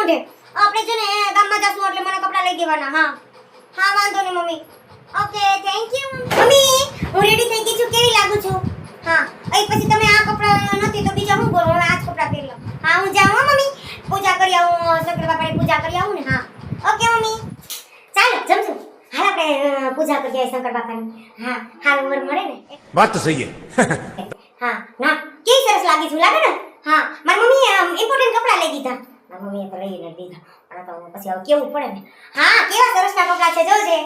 મોઢે આપણે છે ને ગામમાં જાશું એટલે મને કપડાં લઈ દેવાના. હા હા વાંધો નહીં mummy. Okay thank you mummy. હું રેડી થઈ ગઈ છું. કેવી લાગુ છું? હા પછી તમે આ કપડાં નથી તો બીજા હું બોલો. હવે આ જ કપડાં પહેરી લો. હા હું જાઉં હો મમ્મી. પૂજા કરી આવું. શંકર બાપાની પૂજા કરી આવું ને. હા ઓકે મમ્મી. ચાલો જમશું. હાલ આપણે પૂજા કરી આવીએ શંકર બાપાની. હા હાલ ઉંમર મળે ને. વાત તો સહી હે. હા ના કેવી સરસ લાગી છું. લાગે ને? હા મારી મમ્મીએ ઇમ્પોર્ટન્ટ કપડાં લઈ દીધા. મારી મમ્મીએ તો લઈને દીધા. પણ તો પછી હવે કેવું પડે ને. હા કેવા સરસના કપડાં છે જોજે.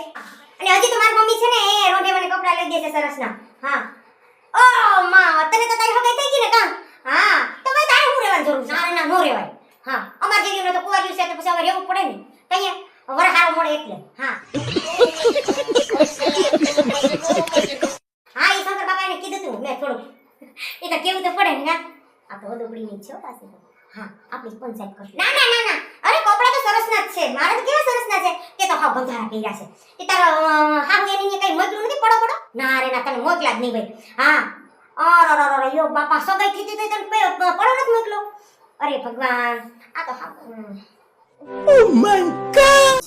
અને હજી તો મારી મમ્મી છે ને એ રોંઢે મને કપડાં લઈ દે છે સરસના. હા ઓ માં તને તો તારી હગાઈ થઈ ગઈ ને કા? હા તો ભાઈ તારે હું રહેવાની જરૂર છે? ના નો રહેવાય. હા અમાર જેવીને તો કુવાર્યું છે તો પછી હવે રહેવું પડે ને. કઈએ વરહારો મળે એટલે. હા હા એ શંકર બાપાને કીધું તું મેં થોડું. એ તો કેવું તો પડે ને. આ તો વધુકડીની છે પાછી તો. હા આપણી પંચાયત કરશું. ના ના ના ના અરે કપડા તો સરસના જ છે. મારે તો કેવા સરસના છે કે તો હા બંધારા પહેર્યા છે. એ તારા હા હું એની કઈ મોકલું નથી પડો પડો. ના રે ના તને મોકલા જ નહીં ભાઈ. હા અર યો બાપા સગાઈ થઈ તને પડો નથી મોકલો. અરે ભગવાન આ તો હા ઓ માય ગોડ.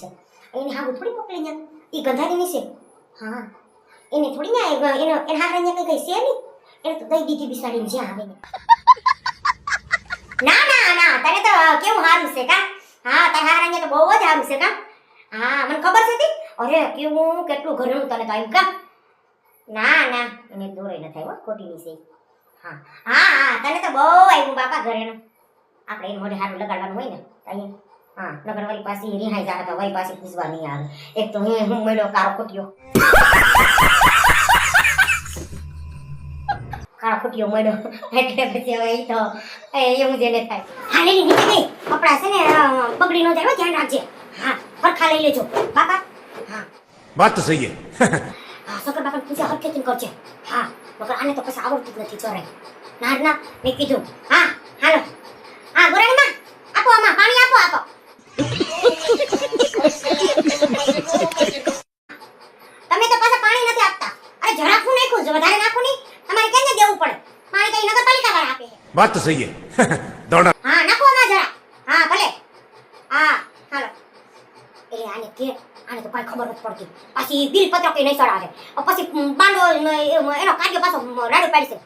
એને હા થોડી મોકલી ને. એ ગંધારીની છે. હા એને થોડી ના એનો એના હારાને કઈ છે નહીં. એને તો દઈ દીધી બિસાડીને જ્યાં આવે ને. ના ના ના તને તો કેવું હારું છે કા? હા તારા હારાને તો બહુ જ હારું છે કા? હા મને ખબર છે તી. અરે કેવું કેટલું ઘરનું તને તો આવ્યું કા? ના ના એને દોરે ન થાય હો ખોટીની છે. હા હા હા તને તો બહુ આવ્યું બાપા ઘરેનું. આપણે એને મોઢે હારું લગાડવાનું હોય ને અહીંયા. હા નગર વાળી પાસે રિહાઈ જા તો વાળી પાસે પૂછવા નહીં આવે. એક તો હું મળ્યો કારો ખોટ્યો. કાળો ખોટ્યો મળ્યો એટલે પછી હવે એ તો એવું જ એને થાય. હા લઈ નીચે ગઈ કપડા છે ને બગડી ન જાય ધ્યાન રાખજે. હા હરખા લઈ લેજો બાપા. હા વાત તો સહી હે. હા શંકર બાપાને પૂજા હરખેથી કરજે. હા મગર આને તો પછી આવડતું જ નથી ચોરાય. ના ના મેં કીધું. હા હાલો હા ગોરાણીમાં આપો આમાં પાણી આપો આપો. તમે તો પાછા પાણી નથી આપતા. અરે જરાકું નાખું જો વધારે નાખું નહીં. તમારે કેને દેવું પડે? પાણી કઈ નગરપાલિકા વાળા આપે છે. વાત તો સહી હે. દોડા. હા નાખો આમાં જરા. હા ભલે. હા હાલો. એટલે આને કે આને તો કઈ ખબર નથી પડતી. પાછી બિલ પત્ર કઈ નહીં ચડાવે. પછી બાંડો એનો કાર્ય પાછો રાડો પાડશે.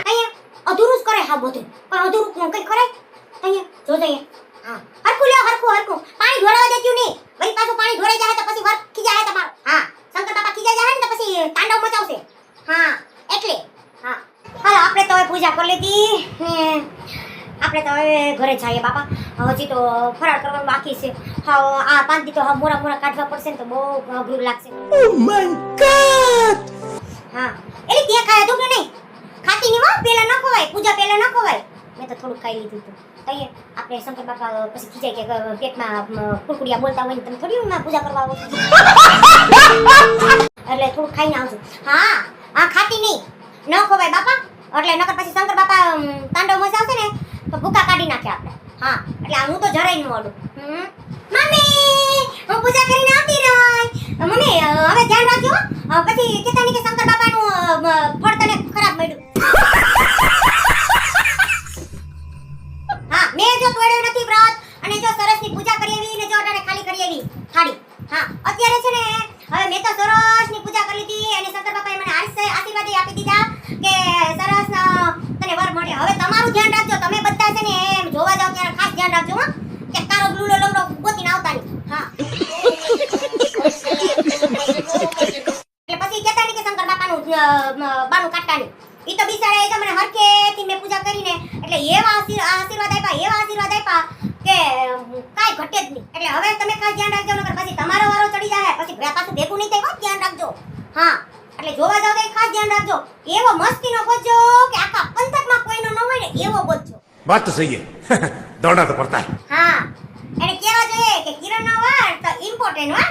અહીંયા અધૂરું જ કરે હા બધું. પણ અધૂરું કઈ કરે અહીંયા જો જઈએ. હા હરખું લ્યો હરખું. પાણી ઢોળવા દેતું નહીં. વળી પાછું પાણી ઢોળાઈ જાય તો પછી વર્ક ખીજાય તમારો. હા શંકર બાપા ખીજાઈ જાય ને તો પછી તાંડવ મચાવશે. હા એટલે હા હાલો આપણે તો હવે પૂજા કરી લીધી. આપણે તો હવે ઘરે જઈએ બાપા. હજી તો ફરાળ કરવાનું બાકી છે. હા આ 5 દી તો મોરા કાઢવા પડશે ને તો બહુ અઘરું લાગશે. Oh my God. હા એટલે ત્યાં ખાય દુખે નહીં. ખાતી નહીં હો પેલા ન ખવાય. પૂજા પેલા ન ખવાય. મેં તો થોડું ખાઈ લીધું હતું. કહીએ આપણે શંકર બાપા પછી ખીજાય કે પેટમાં કુરકુડિયા બોલતા હોય ને તમે થોડી ના પૂજા કરવા આવો. એટલે થોડું ખાઈને આવજો. હા હા ખાતી નહીં ન ખવાય બાપા. એટલે નકર પછી શંકર બાપા તાંડવ મચાવશે ને તો ભૂકા કાઢી નાખે આપણે. હા એટલે હું તો જરાય ન ઓલું. મમ્મી હું પૂજા કરીને આવતી રહી. મમ્મી હવે ધ્યાન રાખજો. પછી કેતા નહીં કે શંકર બાપાનું ફળ તને ખરાબ મળ્યું. હા મેં જો તોડ્યો નથી વ્રત અને જો સરસની પૂજા કરી આવી ને જો અટાણે ખાલી કરી આવી થાળી. હા અત્યારે છે ને હવે મેં તો સરસની પૂજા કરી લીધી અને શંકર બાપાએ મને આશીર્વાદ આપી દીધા કે સરસ તને વર મળે. હવે તમારું ધ્યાન રાખજો. તમે બધા છે ને એમ જોવા જાવ ત્યારે ખાસ ધ્યાન રાખજો હો કે કારો બ્લુલો લંગડો ગોતીને આવતા નહીં. હા એટલે પછી કહેતા નહીં કે શંકર બાપાનું બાનું કાઢતા નહીં. ઈ તો બિચારા એ તો મને હરખેથી મેં પૂજા કરીને એટલે એવા આશીર્વાદ આપ્યા કે કાઈ ઘટે જ નહીં. એટલે હવે તમે ખાસ ધ્યાન રાખજો નકર પછી તમારો વારો ચડી જાય પછી પાછું ભેગું નહીં થાય. ધ્યાન રાખજો. હા એટલે જોવા જાવ તો ખાસ ધ્યાન રાખજો. એવો મસ્તીનો ગોતજો કે આખા પંથકમાં કોઈનો ન હોય ને એવો ગોતજો. વાત તો સહી હે. દોડા તો પડતા. હા એને કહેવા જોઈએ કે કિરણનો વાર તો ઇમ્પોર્ટન્ટ હો.